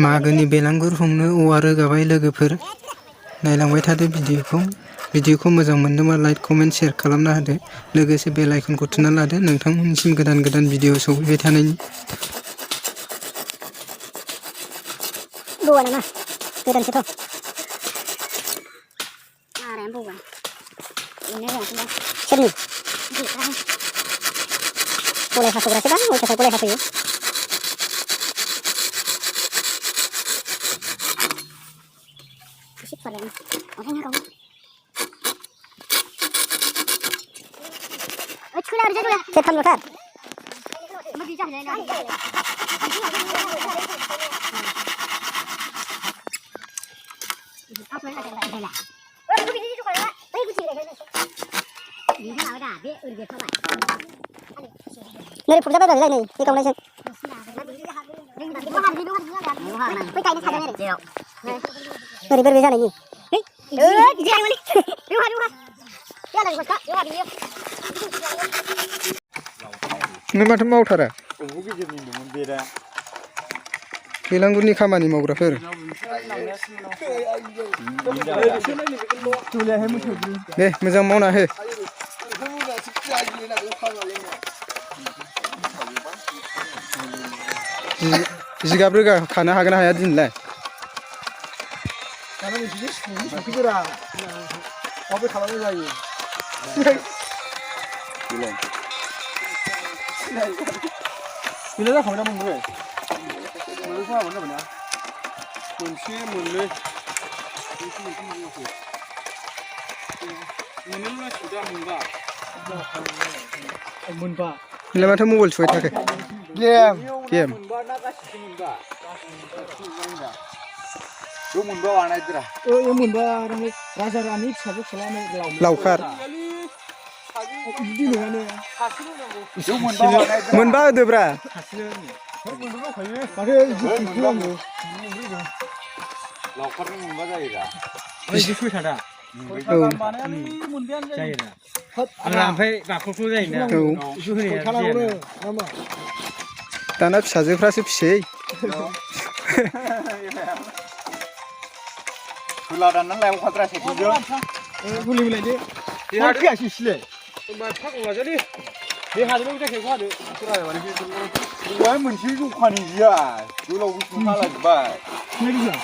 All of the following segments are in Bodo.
मागोनि बेलांगुर हमनो औवा रोगाबाय लोगोफोर नायलांबाय थादो भिडिअखौ मोजां मोनदोंबा लाइक कमेन्ट शेयार खालामना होदो लोगोसे बेल आइकनखौ थुना लादो नोंथांमोननिसिम गोदान भिडिअ सौफैबाय थानायनि बौआ नामा गोदानसोथ' आरायानो बौआ बेनो रोङाखैबा सोरनि गलाय हास'ग्रासोबा अयथासार गलाय हास'यो एसे फरायनो ओंखायनो गाव थुला ओरैजाय थुला सेरथामल'थार Nari pukul berapa lagi nih? Ini kamu nasi. Nari berbeza lagi. Nggak macam mau thara. Belanggur ni kamani mau berapa? Macam mau nah he. Jika berga khana hagan haya din lai. Karena di sini sepi gerak. Apa kalau lagi? Bila dah kau dah mungkin. Mungkin apa mana mana? Kunci mungkin. Mungkin lah sudah mungkin. Mungkin. Bila macam mobile cuai tak? Game. Lu munba warna itu lah. Oh, munba orang Raja Rani saja selama Laukar. Ini mana? Lu munba warna itu. Munba ada bra. Pakai itu. Laukar ni munba dah ira. Ini disui ada. Jaya dah. Sampai bakul jaya dah. Disui ni. Tanah sahaja sih. Kuladan nan lew khatra se tijo guli de dia hadu ya sisle ba thak wa jadi dia hadu udah ke khadu kura ya wani wa munchi ju khani ya du lo bu khala ba ne dia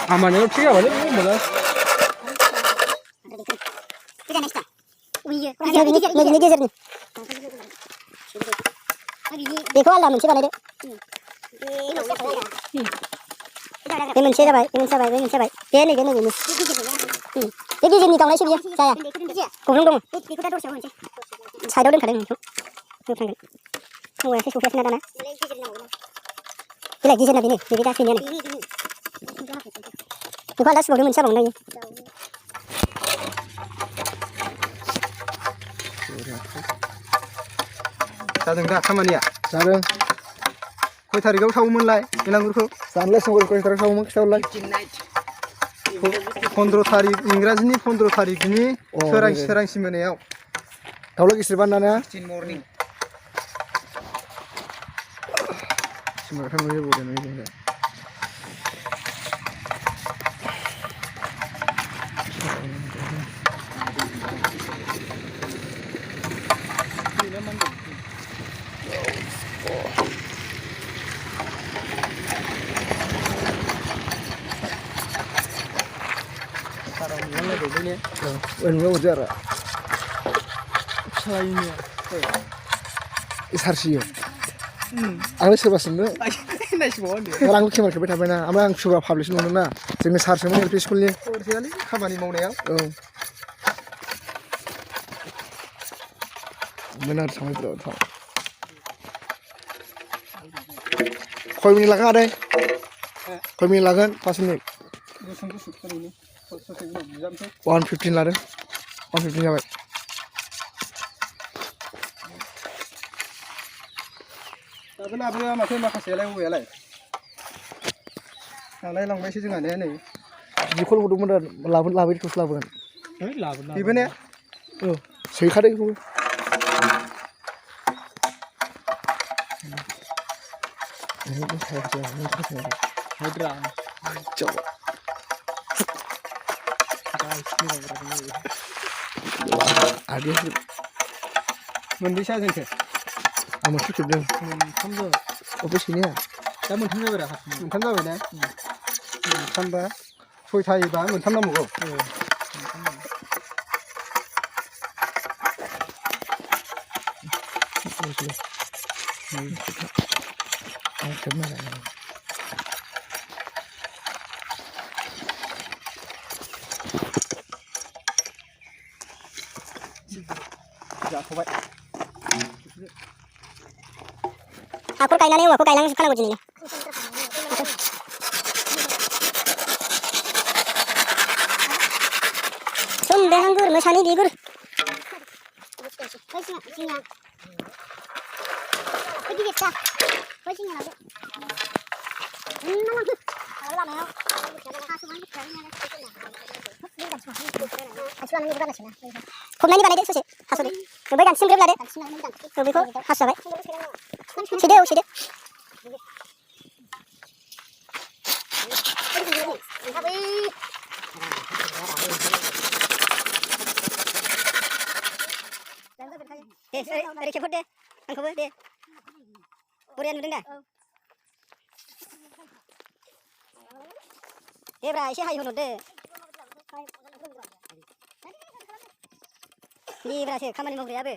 amane lo thiga wale mala kita nesta uye ini geser nih देखो अल्लाह मुझे बने दे ini muncul apa? Ini muncul apa? Ini. Jadi jenis kamu sih dia, saya. Kurang dong. Saya dah kadang itu. Kurang. Kamu yang suka nada na? Ini jenis nabi ni, kita sini ni. Kita ada sebelum muncul bang ni. Sadang dah kaman ya? Sadang. Kau tarik kau tahu mulai, bilang guru. Sangat semua kau tarik kau mak tahu lagi. 15 tarik Inggris ni 15 tarik ni serang si mana ya? Tahu lagi serban nana? 16 morning. Semua kamu ni boleh ni. Enggak ujar. Selainnya, isarsiyo. Aku serba sendiri. Orang kemar kebet apa na? Ama aku serba publish nuna na. Jadi sarsi mana LP school ni? Sekali kamani mau ni ya? Benar sama itu. Kau ini lagan ada? Kau ini lagan pas ni? 115 lah deh. 115 ya baik. Tapi nak beli macam mana kasih lagi boleh lah. Kalau yang masih jangan ni. Jikol udah mana labun itu labun. Labun. Di mana? Saya kada itu. मोनबैसे आजोंसो आं मोनसे खेबदों मोनथामजों अबे सैनाया दा मोनथाम जाबाय दा मोनथाम जाबाय ना मोनथामबा सयथा एबा मोनथाम नांबावगौ जाथ'बाय हाखर गायनानै औवाखौ गायलांजोबखानांगौ दिनैनो सोमदेहांगुर मोसानि बिगुर फबनायनि बानायदो ससे हास'दो बै गानसिम ग्रोब लादो बेखौ हास'जाबाय सैदो औ सैदो दे ओरै खेबहर दे आंखौबो दे बरिया नुदों दा दे ब्रा एसे हाय होनहरदो लिब्रासो खामानि मावग्रायाबो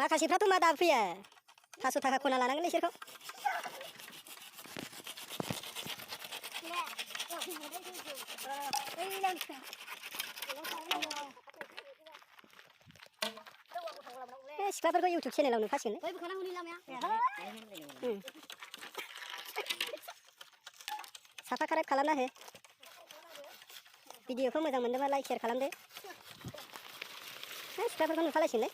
माखासेफ्राथ' मा दाबो फैया 500 थाखा खना लानांगोन इसोरखौ सिख्लाफोरखौ इउटुब चेनेलाव नुखासिगोन साफा कारेक्ट खालामना हो भिडिअखौ मोजां मोनदोंबा लाइक शेयार खालामदो सिख्लाफोरखौ नुखालायसिगोनलै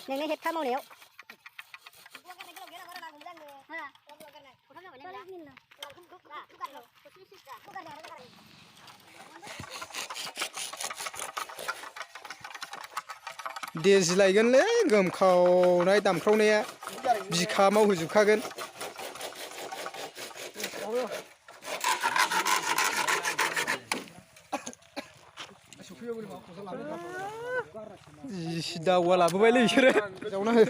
नोंनो हेडखा मावनायाव देजि लायगोनलै गोमखावनाय दामख्रावनाया बिखा मावहोजोबखागोन दावा लाबोबायलै बिसोरो जावना हो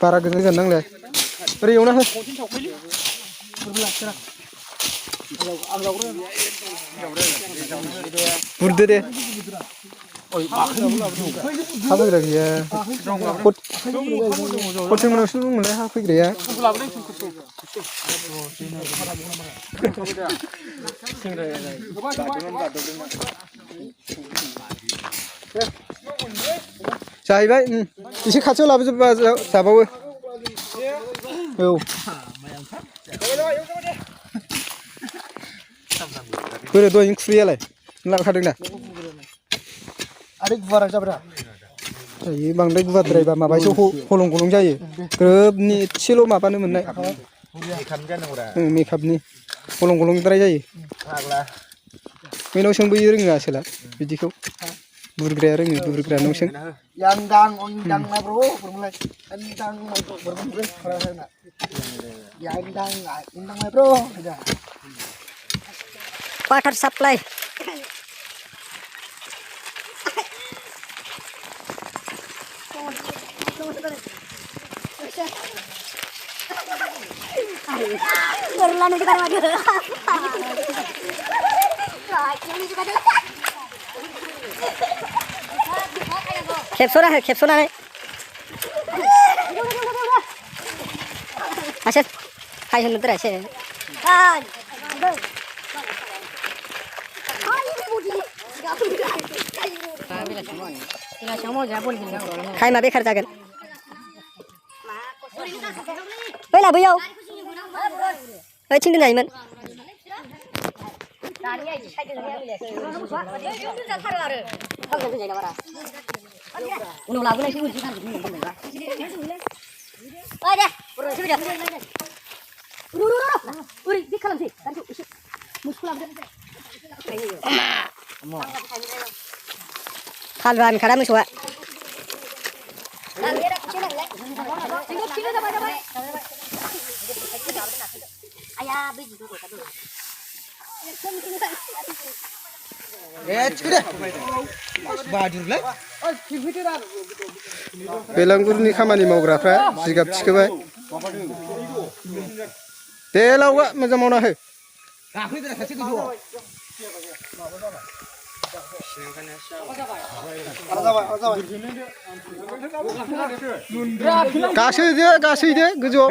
बारा गोजान गोजान नांलाया ओरै एवना हो बुरदो दे हा फैग्रा गैया हरथिं मोनावसो दंमोनलाय हा फैग्राया जाहैबाय एसे खाथियाव लाबोजोबबा जाबावो औ बोरो दहायनि खुरैयालाय लाबोखादों दा आरो गुवारा जाबाय जायो बांद्राय गुवारद्रायबा माबासो हलं गलं जायो ग्रोबनि एसेल' माबानो मोननाय मेकआपनि हलं गलंद्राय जायो बेनाव सोंबोयो रोङो आसोला बिदिखौ बुरग्राया रोङो बुरग्रा नाव सों Yandang, ondang na bro, bermulai. Yandang, bermulai. Yandang, ondang na bro. Water supply खेबस'ना हो खेबस'नानै आसे हाय होनदोरा एसे टाइमा बेखार जागोन बैला बैयाव ओइथिं दोनजायोमोन उनाव लाबोनायसो मोनसे गानजोबनो मोनबाय ओइ दे फैदो ओरै बे खालामसै गारिखौ एसे मोसौखौ लाबोदो हालुवानखादा मोसौआ बेलांगुरनि खामानि मावग्राफ्रा जिगाब थिखोबाय दे लावगा मोजां मावना हो गासैदो गोजौआव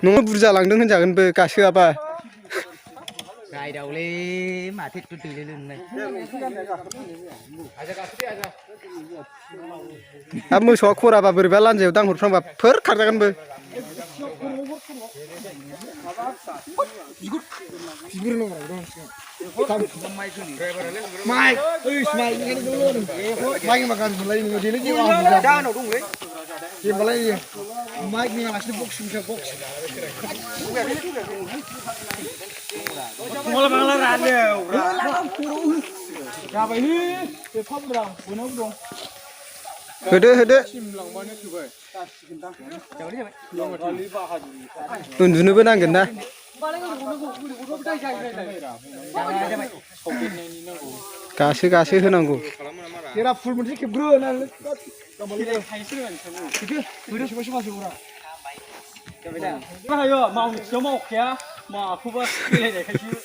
न'आव बुरजा लांदों होनजागोनबो गासोआबा गायदावलै माथो दैले लोंनाय हाब मोसौआ खराबा बोरैबा लान्जायाव दांहरफ्रांबा फोर खारजागोनबो होदो उन्दुनोबो नांगोन ना गासो होनांगौ मावखाया माखौबा खेलायनायखायसो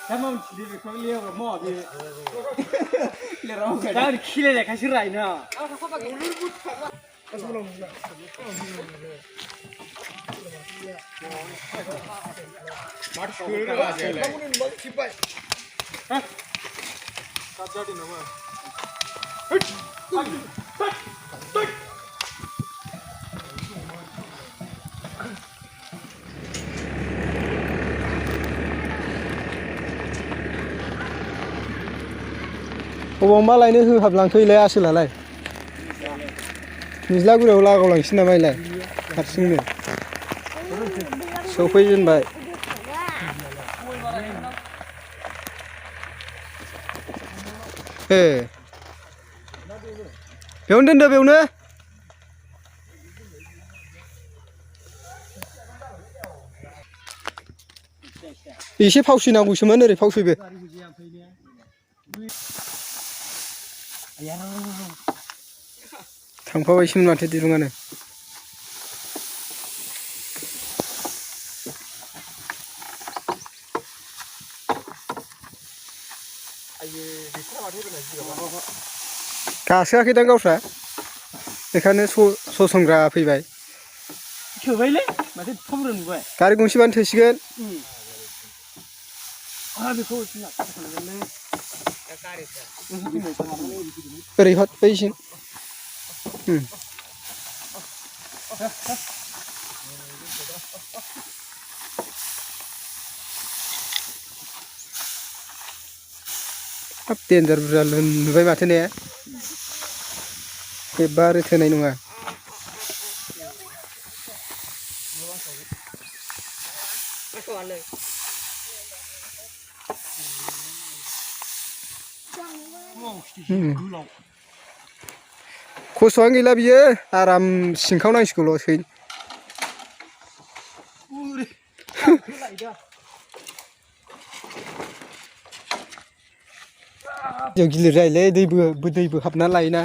दा मानसि बेखौ लेवरा मावा बे दा खेलायनायखायसो रायना अबावबा लायनो होहाबलांखैलाय आसोलालाय निज्लागुरियाव लागावलांसै नामा इलाय हारसिंनो सफैजेनबाय ए बेयावनो दोनदो बेयावनो एसे फावसैनांगौसोमोन ओरै फावसैबो थांफाबायसोमोन माथो दिरुङानो गासोआखैदां गावस्रा बेखायनो ससनग्रा फैबाय थोबायलै माथो थमब्र नुबाय गारि गंसेबानो थोसिगोन ओरै हर बैसिम हाब देन्जार बुरजा नुबाय माथो ने एबारो थोनाय नङा खस्थ'आनो गैला बियो आराम सिंखावनांसिगौल'सै जों गिलिर जायोलै दैबो हाबना लायोना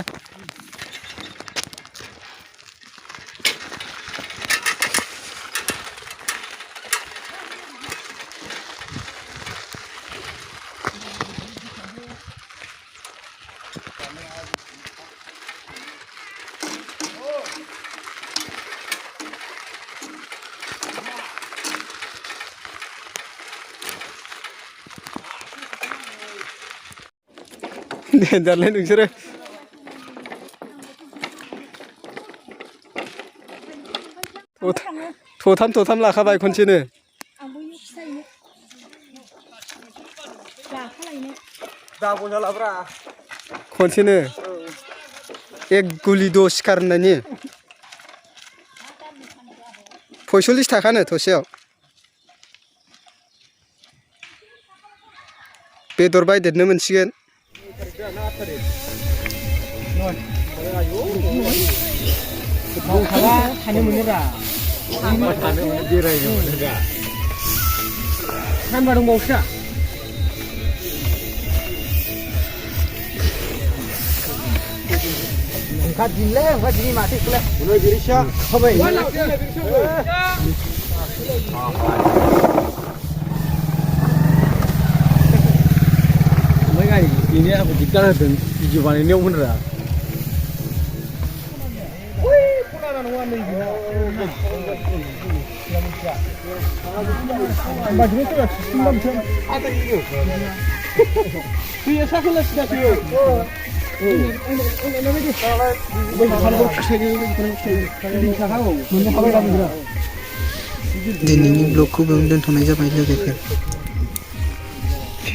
देन्जारलै नोंसोरो थथाम लाखाबाय खनसेनो आंबो गाबोन जालाब्रा खनसेनो एक गुलि 10 सिखार होननायनि 45 थाखानो थसेयाव बेदर बायदेरनो मोनसिगोन थानो मोनोब्रा थानो बेरायनो मोनोगा सानबा दंबावोसो दा ओंखार दिनै माथो इखौलाय उनाव बिरिसा होबाय ओमफ्राय गारि बेनो आंखौ दिगदार होदों भिडिअ बानायनायाव होनरा दिनैनि ब्लगखौ बेयावनो दोनथ'नाय जाबाय लोगोफोर